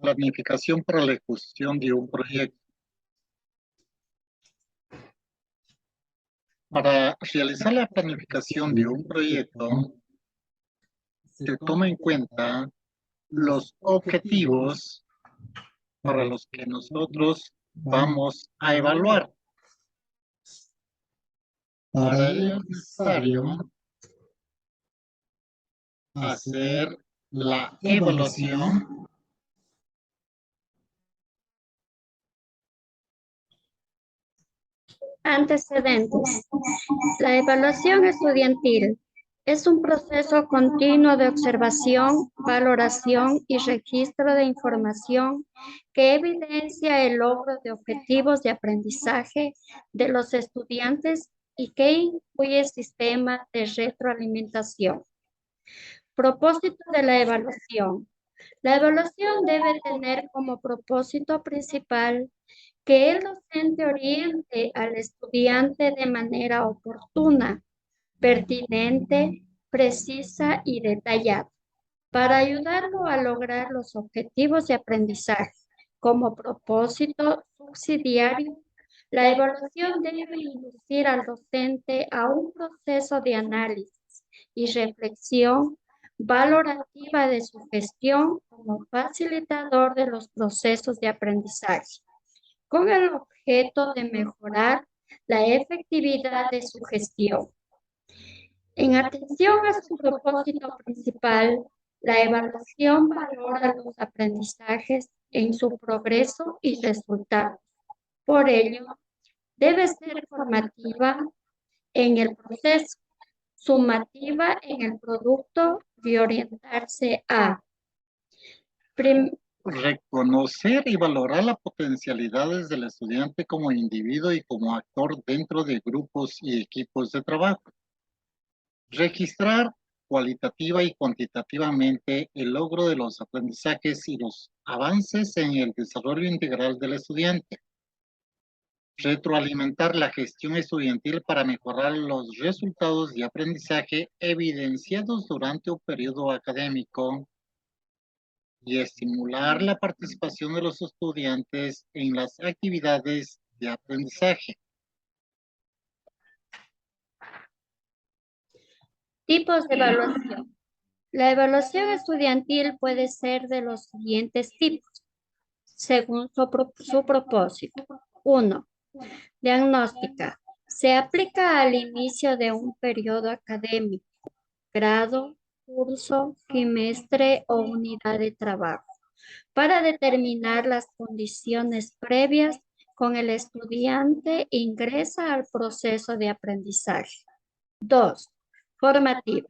Planificación para la ejecución de un proyecto. Para realizar la planificación de un proyecto, se toma en cuenta los objetivos para los que nosotros vamos a evaluar. Para ello es necesario hacer la evaluación. Antecedentes. La evaluación estudiantil es un proceso continuo de observación, valoración y registro de información que evidencia el logro de objetivos de aprendizaje de los estudiantes y que incluye el sistema de retroalimentación. Propósito de la evaluación. La evaluación debe tener como propósito principal que el docente oriente al estudiante de manera oportuna, pertinente, precisa y detallada, para ayudarlo a lograr los objetivos de aprendizaje. Como propósito subsidiario, la evaluación debe inducir al docente a un proceso de análisis y reflexión valorativa de su gestión como facilitador de los procesos de aprendizaje, con el objeto de mejorar la efectividad de su gestión. En atención a su propósito principal, la evaluación valora los aprendizajes en su progreso y resultados. Por ello, debe ser formativa en el proceso, sumativa en el producto y orientarse a reconocer y valorar las potencialidades del estudiante como individuo y como actor dentro de grupos y equipos de trabajo. Registrar cualitativa y cuantitativamente el logro de los aprendizajes y los avances en el desarrollo integral del estudiante. Retroalimentar la gestión estudiantil para mejorar los resultados de aprendizaje evidenciados durante un periodo académico y estimular la participación de los estudiantes en las actividades de aprendizaje. Tipos de evaluación. La evaluación estudiantil puede ser de los siguientes tipos, según su propósito. 1. Diagnóstica. Se aplica al inicio de un periodo académico, grado, curso, trimestre o unidad de trabajo, para determinar las condiciones previas con el estudiante ingresa al proceso de aprendizaje. 2. Formativa.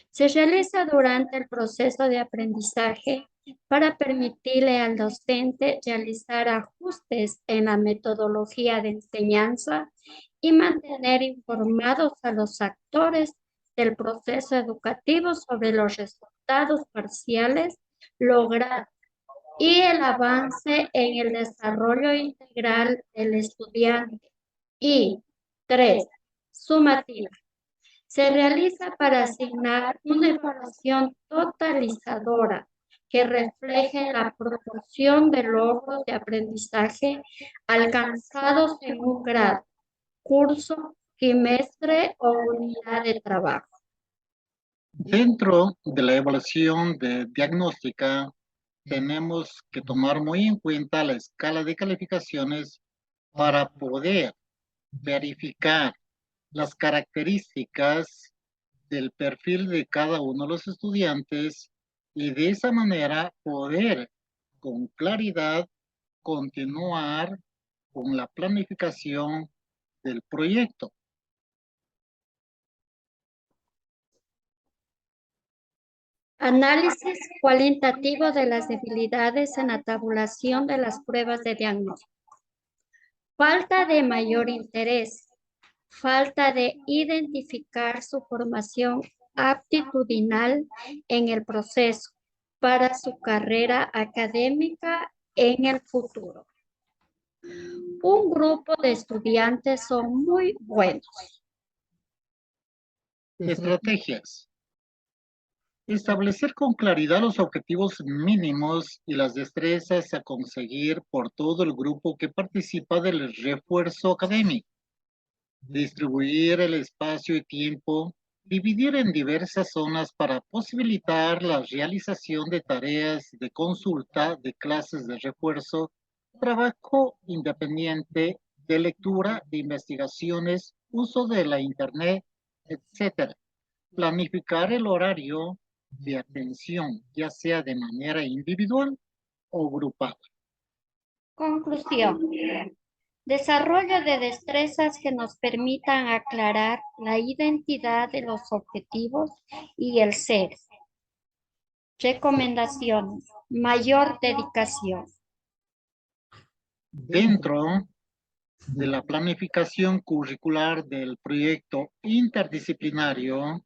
Se realiza durante el proceso de aprendizaje para permitirle al docente realizar ajustes en la metodología de enseñanza y mantener informados a los actores del proceso educativo sobre los resultados parciales logrados y el avance en el desarrollo integral del estudiante. Y 3. Sumativa. Se realiza para asignar una evaluación totalizadora que refleje la proporción de logros de aprendizaje alcanzados en un grado, curso, trimestre o unidad de trabajo. Dentro de la evaluación de diagnóstica, tenemos que tomar muy en cuenta la escala de calificaciones para poder verificar las características del perfil de cada uno de los estudiantes y de esa manera poder con claridad continuar con la planificación del proyecto. Análisis cualitativo de las debilidades en la tabulación de las pruebas de diagnóstico. Falta de mayor interés. Falta de identificar su formación aptitudinal en el proceso para su carrera académica en el futuro. Un grupo de estudiantes son muy buenos. Estrategias. Establecer con claridad los objetivos mínimos y las destrezas a conseguir por todo el grupo que participa del refuerzo académico. Distribuir el espacio y tiempo, dividir en diversas zonas para posibilitar la realización de tareas de consulta, de clases de refuerzo, trabajo independiente, de lectura, de investigaciones, uso de la Internet, etcétera. Planificar el horario de atención, ya sea de manera individual o grupal. Conclusión. Desarrollo de destrezas que nos permitan aclarar la identidad de los objetivos y el ser. Recomendaciones. Mayor dedicación. Dentro de la planificación curricular del proyecto interdisciplinario,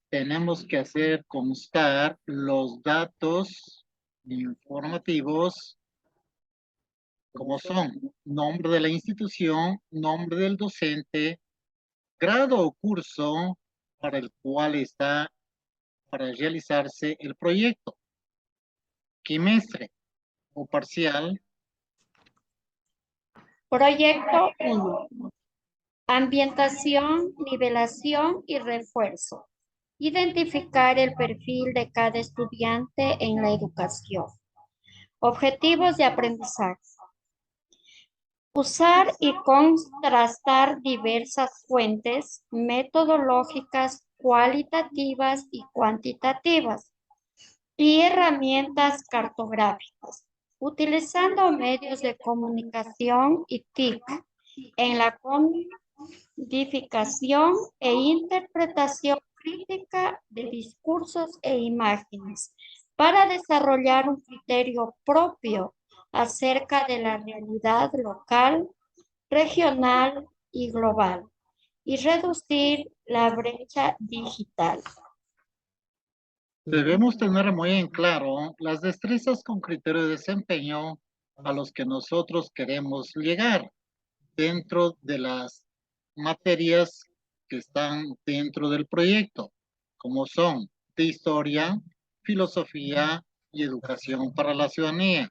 tenemos que hacer constar los datos informativos como son nombre de la institución, nombre del docente, grado o curso para el cual está para realizarse el proyecto, quimestre o parcial. Proyecto 1. Ambientación, nivelación y refuerzo. Identificar el perfil de cada estudiante en la educación. Objetivos de aprendizaje. Usar y contrastar diversas fuentes metodológicas cualitativas y cuantitativas y herramientas cartográficas, utilizando medios de comunicación y TIC en la codificación e interpretación crítica de discursos e imágenes para desarrollar un criterio propio acerca de la realidad local, regional y global y reducir la brecha digital. Debemos tener muy en claro las destrezas con criterio de desempeño a los que nosotros queremos llegar dentro de las materias que están dentro del proyecto, como son de historia, filosofía y educación para la ciudadanía.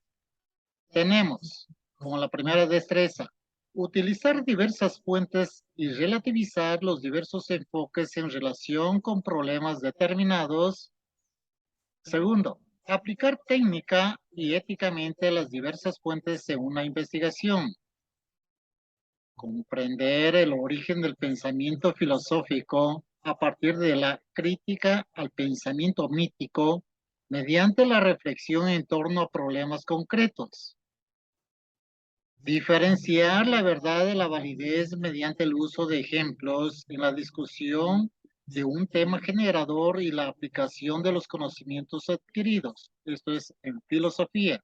Tenemos como la primera destreza, utilizar diversas fuentes y relativizar los diversos enfoques en relación con problemas determinados. Segundo, aplicar técnica y éticamente las diversas fuentes en una investigación. Comprender el origen del pensamiento filosófico a partir de la crítica al pensamiento mítico mediante la reflexión en torno a problemas concretos. Diferenciar la verdad de la validez mediante el uso de ejemplos en la discusión de un tema generador y la aplicación de los conocimientos adquiridos. Esto es en filosofía.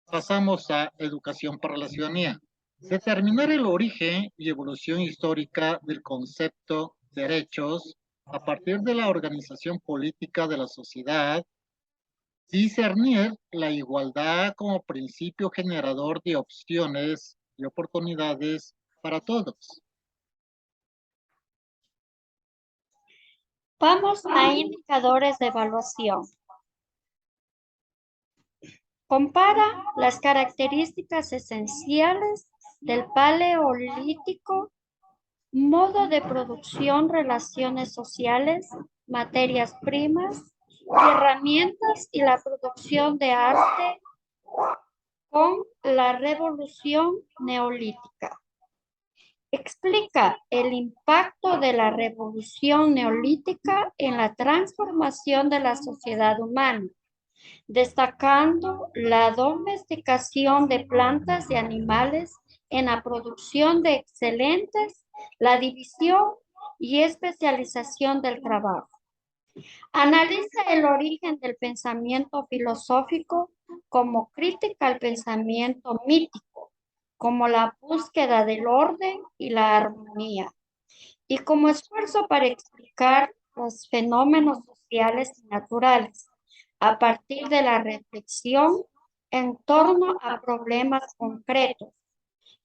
Pasamos a educación para la ciudadanía. Determinar el origen y evolución histórica del concepto derechos a partir de la organización política de la sociedad. Discernir la igualdad como principio generador de opciones y oportunidades para todos. Vamos a indicadores de evaluación. Compara las características esenciales del paleolítico, modo de producción, relaciones sociales, materias primas, herramientas y la producción de arte con la revolución neolítica. Explica el impacto de la revolución neolítica en la transformación de la sociedad humana, destacando la domesticación de plantas y animales en la producción de excelentes, la división y especialización del trabajo. Analiza el origen del pensamiento filosófico como crítica al pensamiento mítico, como la búsqueda del orden y la armonía, y como esfuerzo para explicar los fenómenos sociales y naturales a partir de la reflexión en torno a problemas concretos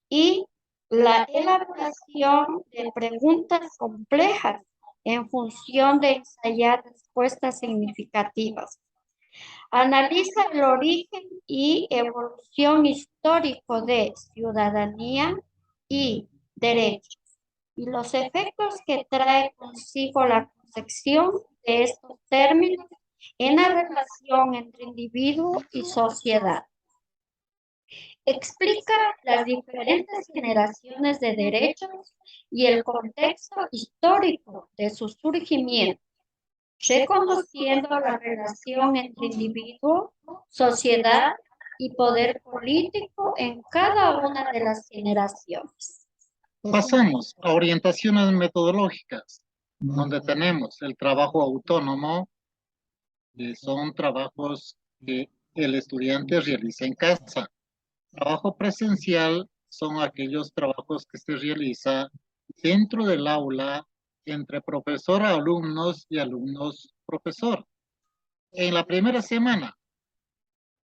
y la elaboración de preguntas complejas en función de ensayar respuestas significativas. Analiza el origen y evolución histórico de ciudadanía y derechos y los efectos que trae consigo la concepción de estos términos en la relación entre individuo y sociedad. Explica las diferentes generaciones de derechos y el contexto histórico de su surgimiento, reconociendo la relación entre individuo, sociedad y poder político en cada una de las generaciones. Pasamos a orientaciones metodológicas, donde tenemos el trabajo autónomo, que son trabajos que el estudiante realiza en casa. Trabajo presencial son aquellos trabajos que se realiza dentro del aula entre profesor a alumnos y alumnos-profesor. En la primera semana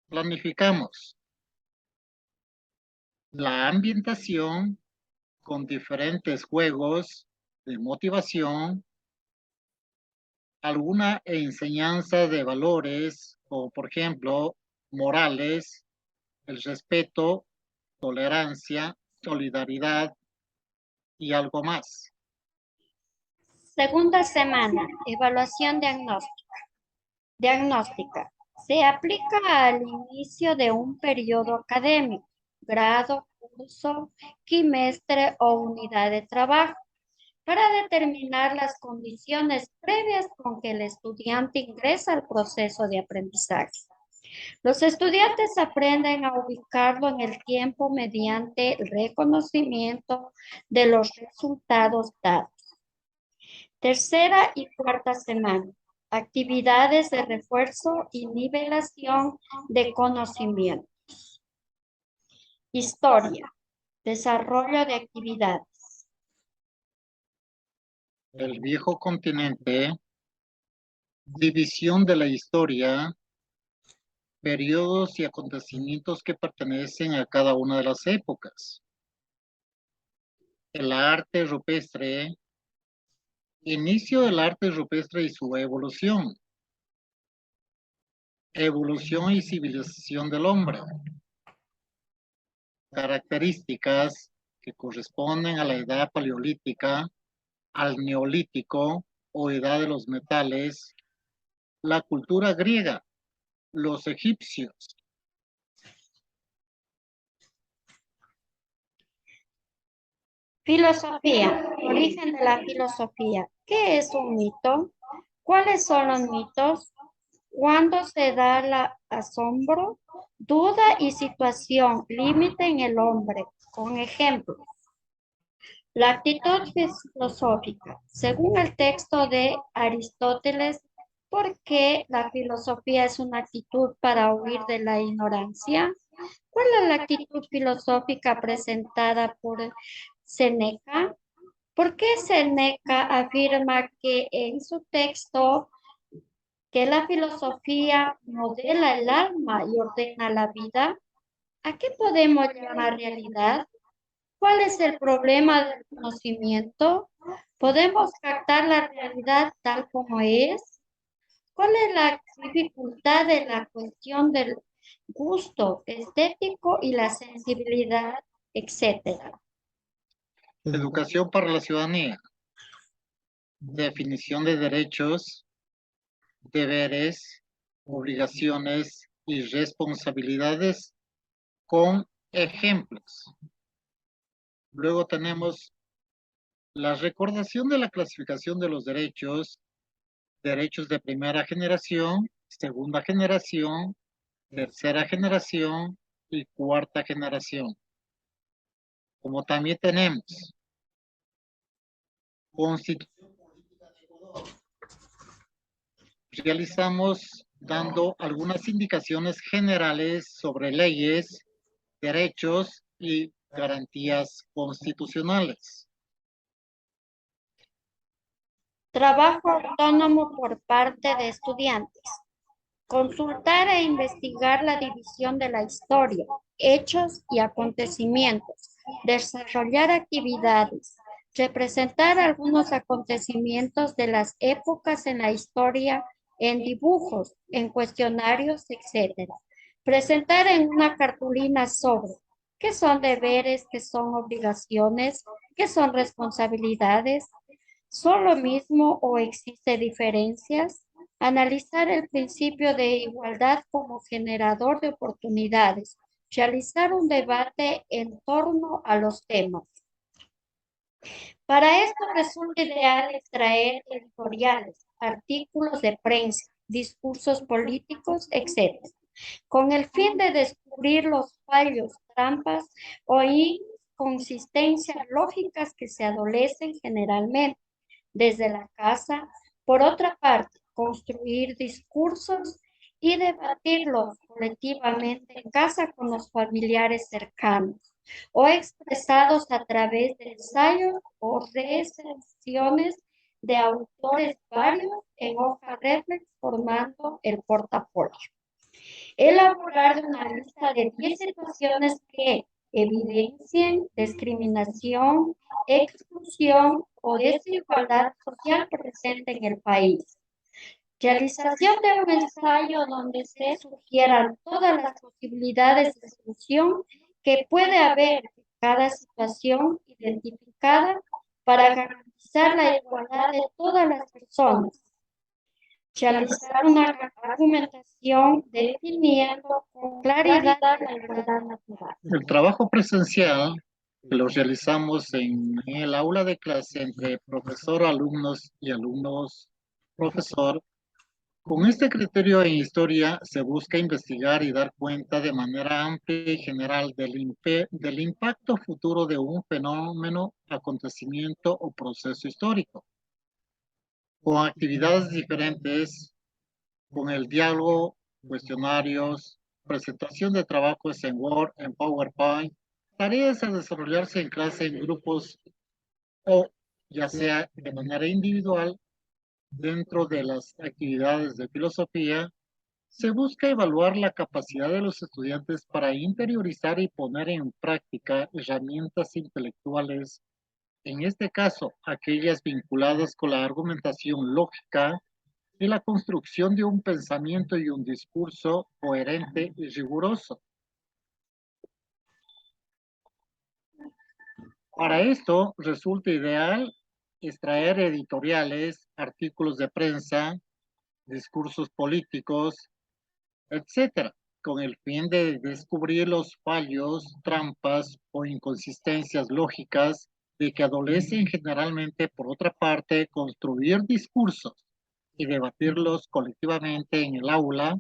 planificamos la ambientación con diferentes juegos de motivación, alguna enseñanza de valores, como por ejemplo, morales, el respeto, tolerancia, solidaridad y algo más. Segunda semana, evaluación diagnóstica. Se aplica al inicio de un periodo académico, grado, curso, trimestre o unidad de trabajo, para determinar las condiciones previas con que el estudiante ingresa al proceso de aprendizaje. Los estudiantes aprenden a ubicarlo en el tiempo mediante el reconocimiento de los resultados dados. Tercera y cuarta semana. Actividades de refuerzo y nivelación de conocimientos. Historia. Desarrollo de actividades. El viejo continente, división de la historia, periodos y acontecimientos que pertenecen a cada una de las épocas. El arte rupestre, inicio del arte rupestre y su evolución. Evolución y civilización del hombre. Características que corresponden a la edad paleolítica, al neolítico o edad de los metales, la cultura griega, los egipcios. Filosofía. Origen de la filosofía. ¿Qué es un mito? ¿Cuáles son los mitos? ¿Cuándo se da el asombro, duda y situación límite en el hombre? Con ejemplos. La actitud filosófica. Según el texto de Aristóteles, ¿por qué la filosofía es una actitud para huir de la ignorancia? ¿Cuál es la actitud filosófica presentada por Séneca? ¿Por qué Séneca afirma que en su texto que la filosofía modela el alma y ordena la vida? ¿A qué podemos llamar realidad? ¿Cuál es el problema del conocimiento? ¿Podemos captar la realidad tal como es? ¿Cuál es la dificultad de la cuestión del gusto estético y la sensibilidad, etcétera? Educación para la ciudadanía. Definición de derechos, deberes, obligaciones y responsabilidades con ejemplos. Luego tenemos la recordación de la clasificación de los derechos, derechos de primera generación, segunda generación, tercera generación y cuarta generación. Como también tenemos Constitución Política de Ecuador. Realizamos dando algunas indicaciones generales sobre leyes, derechos y garantías constitucionales. Trabajo autónomo por parte de estudiantes. Consultar e investigar la división de la historia, hechos y acontecimientos. Desarrollar actividades. Representar algunos acontecimientos de las épocas en la historia en dibujos, en cuestionarios, etc. Presentar en una cartulina sobre qué son deberes, qué son obligaciones, qué son responsabilidades, ¿son lo mismo o existe diferencias? Analizar el principio de igualdad como generador de oportunidades. Realizar un debate en torno a los temas. Para esto resulta ideal extraer editoriales, artículos de prensa, discursos políticos, etc., con el fin de descubrir los fallos, trampas o inconsistencias lógicas que se adolecen generalmente desde la casa. Por otra parte, construir discursos y debatirlos colectivamente en casa con los familiares cercanos o expresados a través de ensayos o recensiones de autores varios en hoja reflex formando el portafolio. Elaborar una lista de 10 situaciones que evidencien discriminación, exclusión o desigualdad social presente en el país. Realización de un ensayo donde se sugieran todas las posibilidades de solución que puede haber en cada situación identificada para garantizar la igualdad de todas las personas. Realizar una argumentación definiendo con claridad la igualdad natural. El trabajo presencial que lo realizamos en el aula de clase entre profesor, alumnos y alumnos, profesor. Con este criterio en historia se busca investigar y dar cuenta de manera amplia y general del impacto futuro de un fenómeno, acontecimiento o proceso histórico, con actividades diferentes, con el diálogo, cuestionarios, presentación de trabajos en Word, en PowerPoint, tareas a desarrollarse en clase en grupos o ya sea de manera individual. Dentro de las actividades de filosofía, se busca evaluar la capacidad de los estudiantes para interiorizar y poner en práctica herramientas intelectuales, en este caso, aquellas vinculadas con la argumentación lógica y la construcción de un pensamiento y un discurso coherente y riguroso. Para esto, resulta ideal extraer editoriales, artículos de prensa, discursos políticos, etcétera, con el fin de descubrir los fallos, trampas o inconsistencias lógicas de que adolecen generalmente. Por otra parte, construir discursos y debatirlos colectivamente en el aula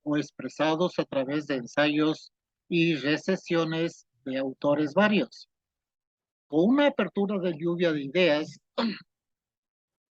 o expresados a través de ensayos y recesiones de autores varios. Con una apertura de lluvia de ideas,